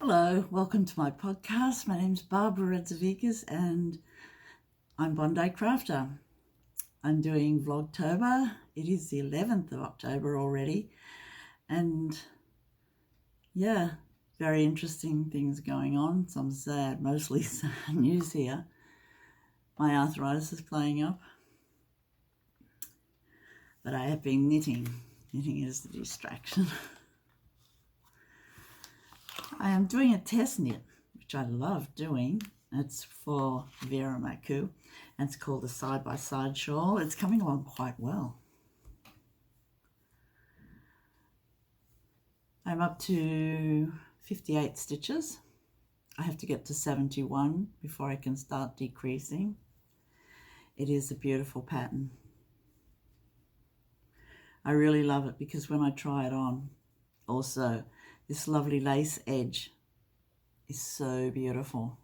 Hello, welcome to my podcast. My name's Barbara Radzevicius and I'm Bondi Crafter. I'm doing Vlogtober. It is the 11th of October already, and yeah, very interesting things going on. Some sad, mostly sad news here. My arthritis is playing up, but I have been knitting. Knitting is the distraction. I am doing a test knit, which I love doing. It's for Vera Marcu, and it's called the side-by-side shawl. It's coming along quite well. I'm up to 58 stitches. I have to get to 71 before I can start decreasing. It is a beautiful pattern. I really love it because when I try it on, also, this lovely lace edge is so beautiful.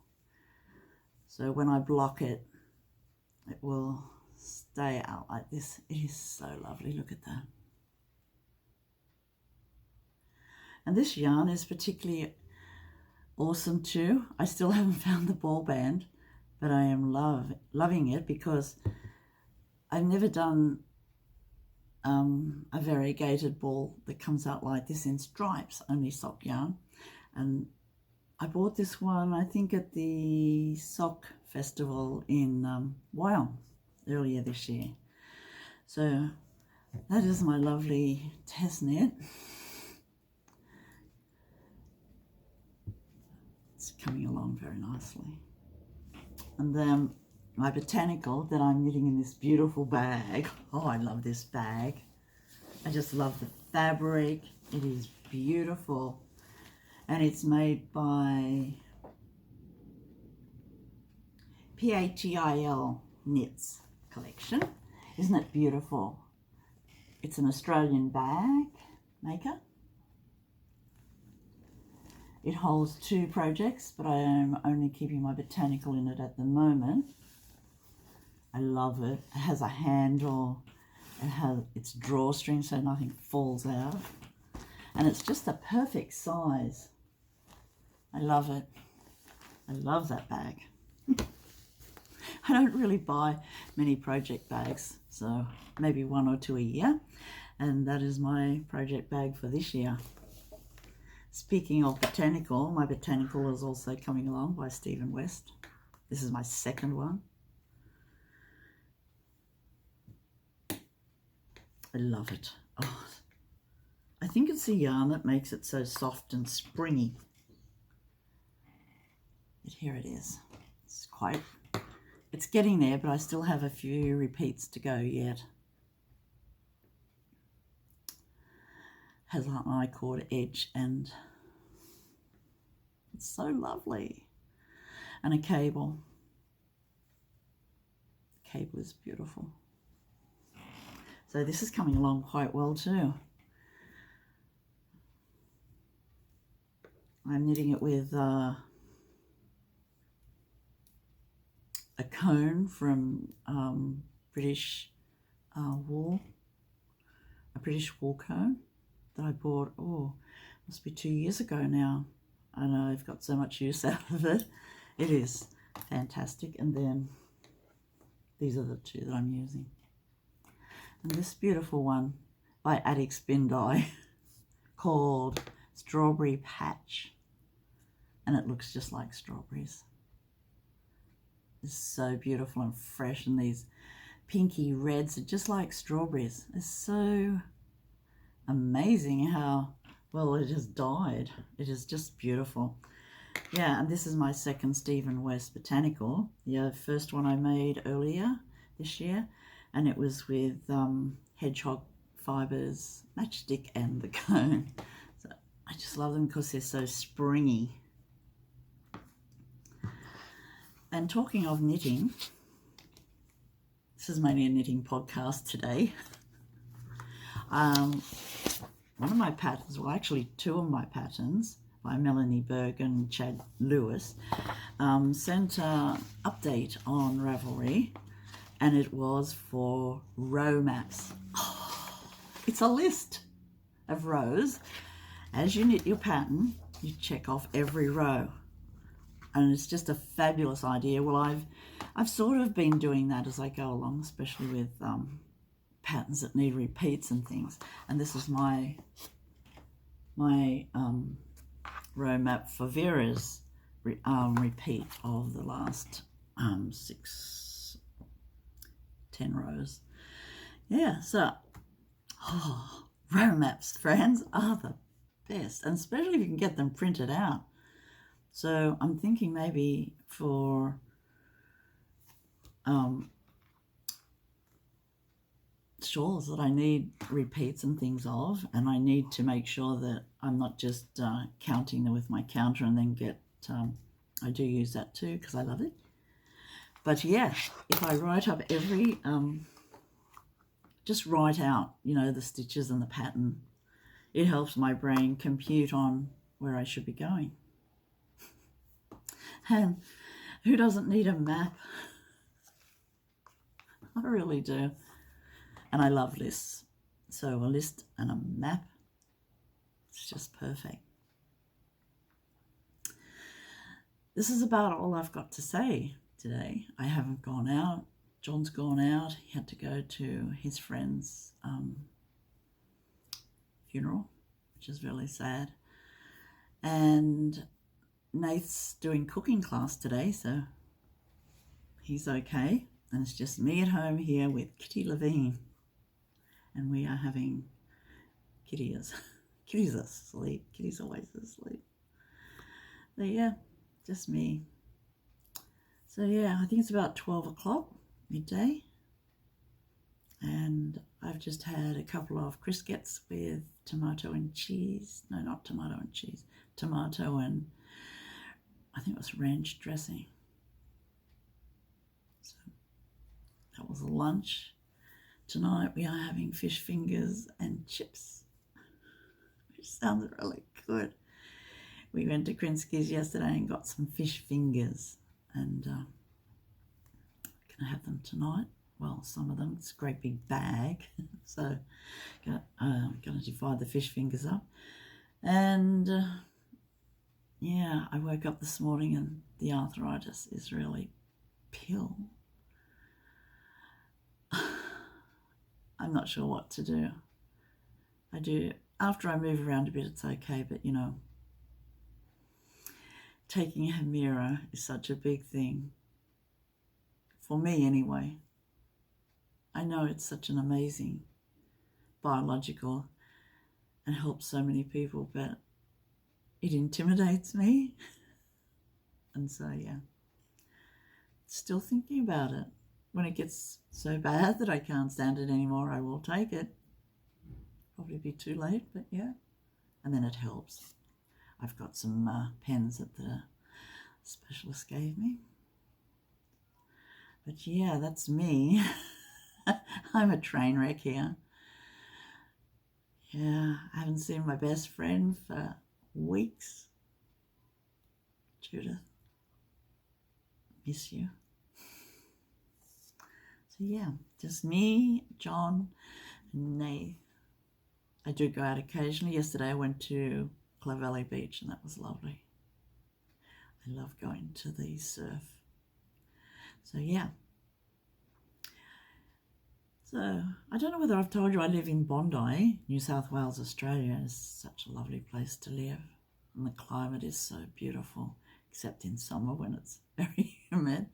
So when I block it, it will stay out like this. It is so lovely. Look at that. And this yarn is particularly awesome too. I still haven't found the ball band, but I am loving it because I've never done a variegated ball that comes out like this in stripes, only sock yarn. And I bought this one, I think, at the sock festival in Wyong earlier this year. So that is my lovely test knit. It's coming along very nicely. And then my botanical that I'm knitting in this beautiful bag. Oh, I love this bag. I just love the fabric. It is beautiful. And it's made by PATIL Knits collection. Isn't it beautiful? It's an Australian bag maker. It holds 2 projects, but I am only keeping my botanical in it at the moment. I love it. It has a handle. It has its drawstring so nothing falls out. And it's just the perfect size. I love it. I love that bag. I don't really buy many project bags, so maybe 1 or 2 a year. And that is my project bag for this year. Speaking of botanical, my botanical is also coming along by Stephen West. This is my second one. I love it. Oh, I think it's the yarn that makes it so soft and springy. But here it is. It's getting there, but I still have a few repeats to go yet. Has an I-cord edge and it's so lovely. And a cable. The cable is beautiful. So this is coming along quite well too. I'm knitting it with a cone from British wool, a British wool cone that I bought, must be 2 years ago now. I know I've got so much use out of it. It is fantastic. And then these are the 2 that I'm using. And this beautiful one by Attic Spin Dye called Strawberry Patch. And it looks just like strawberries. It's so beautiful and fresh, and these pinky reds are just like strawberries. It's so amazing how well it has dyed. It is just beautiful. Yeah, and this is my second Stephen West botanical. The first one I made earlier this year, and it was with hedgehog fibres, matchstick and the cone. So I just love them because they're so springy. And talking of knitting, this is mainly a knitting podcast today. One of my patterns, well actually 2 of my patterns by Melanie Berg and Chad Lewis, sent an update on Ravelry, and it was for row maps. It's a list of rows. As you knit your pattern, you check off every row, and it's just a fabulous idea. Well, I've sort of been doing that as I go along, especially with patterns that need repeats and things. And this is my row map for Vera's repeat of the last 10 rows. Yeah, so row maps, friends, are the best, and especially if you can get them printed out. So I'm thinking maybe for shawls that I need repeats and things of, and I need to make sure that I'm not just counting them with my counter and then get, I do use that too because I love it. But yeah, if I write up every, just write out, you know, the stitches and the pattern, it helps my brain compute on where I should be going. And who doesn't need a map? I really do. And I love lists. So a list and a map, it's just perfect. This is about all I've got to say today. I haven't gone out. John's gone out. He had to go to his friend's funeral, which is really sad. And Nath's doing cooking class today, so he's okay. And it's just me at home here with Kitty Levine. And we are having Kitty's asleep. Kitty's always asleep. So yeah, just me. So yeah, I think it's about 12 o'clock, midday. And I've just had a couple of crisquettes with tomato and cheese. No, not tomato and cheese. Tomato and I think it was ranch dressing. So that was lunch. Tonight we are having fish fingers and chips, which sounds really good. We went to Krinsky's yesterday and got some fish fingers, and gonna have them tonight. Well, some of them. It's a great big bag, so gonna divide the fish fingers up. And yeah, I woke up this morning and the arthritis is really pill. I'm not sure what to do. I do, after I move around a bit, it's okay, but you know, taking a mirror is such a big thing. For me anyway. I know it's such an amazing biological and helps so many people, but it intimidates me. And so, yeah, still thinking about it. When it gets so bad that I can't stand it anymore, I will take it. Probably be too late, but yeah. And then it helps. I've got some pens that the specialist gave me. But yeah, that's me. I'm a train wreck here. Yeah, I haven't seen my best friend for weeks. Judith, miss you. So yeah, just me, John, and Nate. I do go out occasionally. Yesterday I went to Clovelly Beach and that was lovely. I love going to the surf. So yeah. So I don't know whether I've told you I live in Bondi, New South Wales, Australia. It's such a lovely place to live. And the climate is so beautiful, except in summer when it's very humid.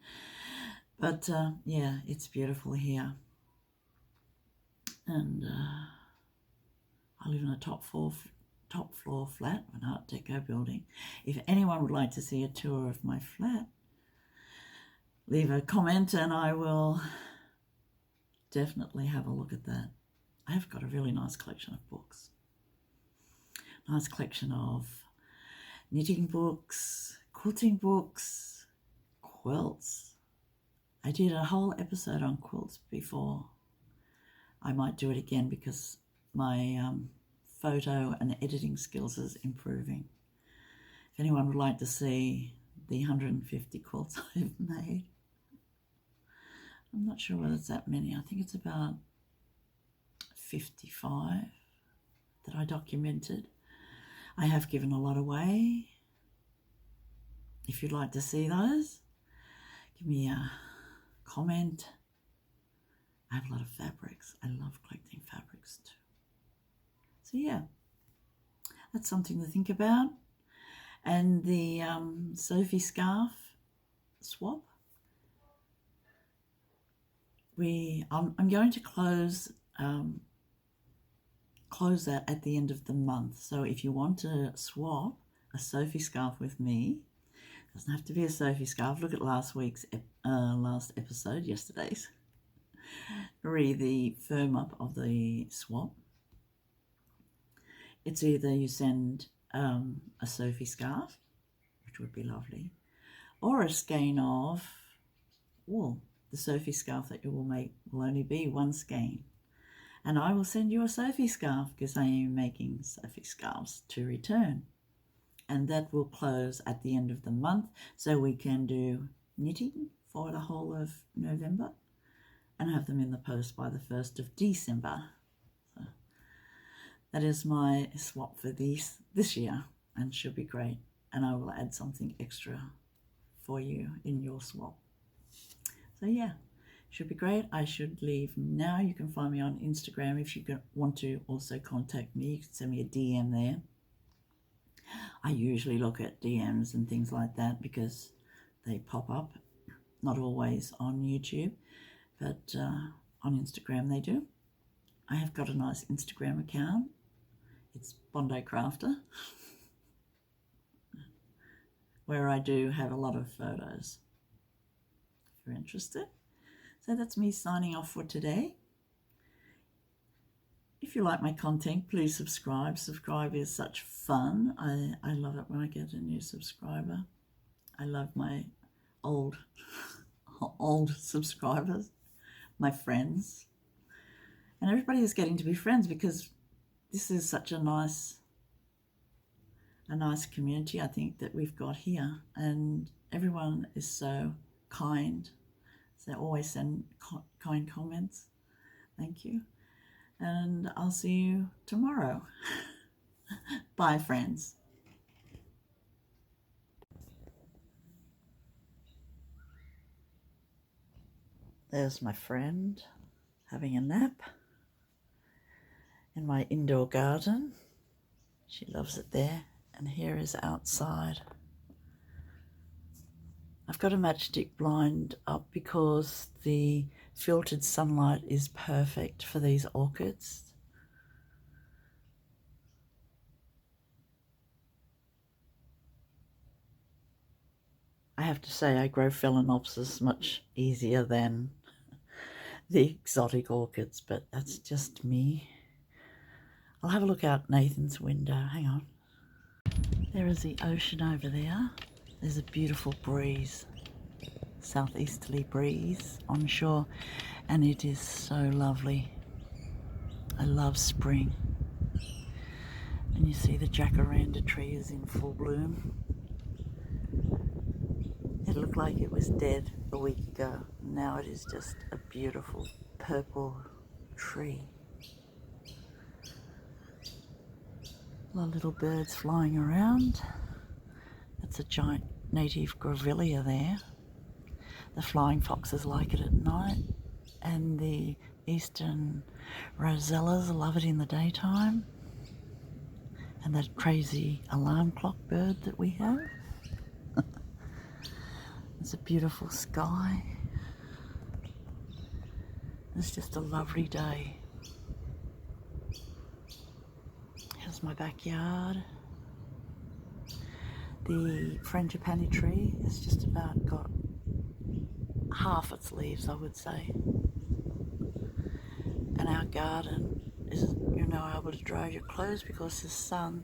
But yeah, it's beautiful here. And I live in a top floor flat, an Art Deco building. If anyone would like to see a tour of my flat, leave a comment and I will definitely have a look at that. I have got a really nice collection of books. Nice collection of knitting books, quilting books, quilts. I did a whole episode on quilts before. I might do it again because my photo and editing skills is improving. If anyone would like to see the 150 quilts I've made, I'm not sure whether it's that many. I think it's about 55 that I documented. I have given a lot away. If you'd like to see those, give me a comment. I have a lot of fabrics. I love collecting fabrics too. So yeah, that's something to think about. And the Sophie scarf swap. I'm going to close that at the end of the month. So if you want to swap a Sophie scarf with me, it doesn't have to be a Sophie scarf. Look at last episode, yesterday's. Read the firm up of the swap. It's either you send a Sophie scarf, which would be lovely, or a skein of wool. The Sophie scarf that you will make will only be one skein. And I will send you a Sophie scarf because I am making Sophie scarves to return. And that will close at the end of the month, so we can do knitting for the whole of November and have them in the post by the 1st of December. So that is my swap for this year, and should be great. And I will add something extra for you in your swap. So yeah, should be great. I should leave now. You can find me on Instagram. If you want to also contact me, you can send me a DM there. I usually look at DMs and things like that because they pop up, not always on YouTube, but on Instagram they do. I have got a nice Instagram account. It's Bondi Crafter, where I do have a lot of photos if you're interested. So that's me signing off for today. If you like my content, please subscribe. Subscribe is such fun. I love it when I get a new subscriber. I love my old subscribers, my friends. And everybody is getting to be friends because this is such a nice community, I think, that we've got here. And everyone is so kind. So they always send kind comments. Thank you. And I'll see you tomorrow. Bye, friends. There's my friend having a nap in my indoor garden. She loves it there. And here is outside. I've got a matchstick blind up because the filtered sunlight is perfect for these orchids. I have to say I grow Phalaenopsis much easier than the exotic orchids, but that's just me. I'll have a look out Nathan's window. Hang on. There is the ocean over there. There's a beautiful breeze, southeasterly breeze on shore, and it is so lovely. I love spring. And you see the jacaranda tree is in full bloom. It looked like it was dead a week ago. Now it is just a beautiful purple tree. A lot of little birds flying around. That's a giant native grevillea there. The flying foxes like it at night, and the eastern rosellas love it in the daytime. And that crazy alarm clock bird that we have. It's a beautiful sky. It's just a lovely day. Here's my backyard. The frangipani tree has just about got half its leaves, I would say. And our garden isn't, able to dry your clothes because the sun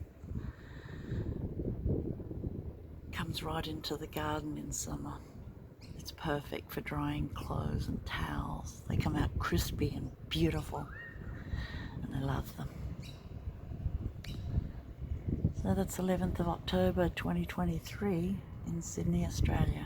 comes right into the garden in summer. It's perfect for drying clothes and towels. They come out crispy and beautiful, and I love them. So that's 11th of October 2023 in Sydney, Australia.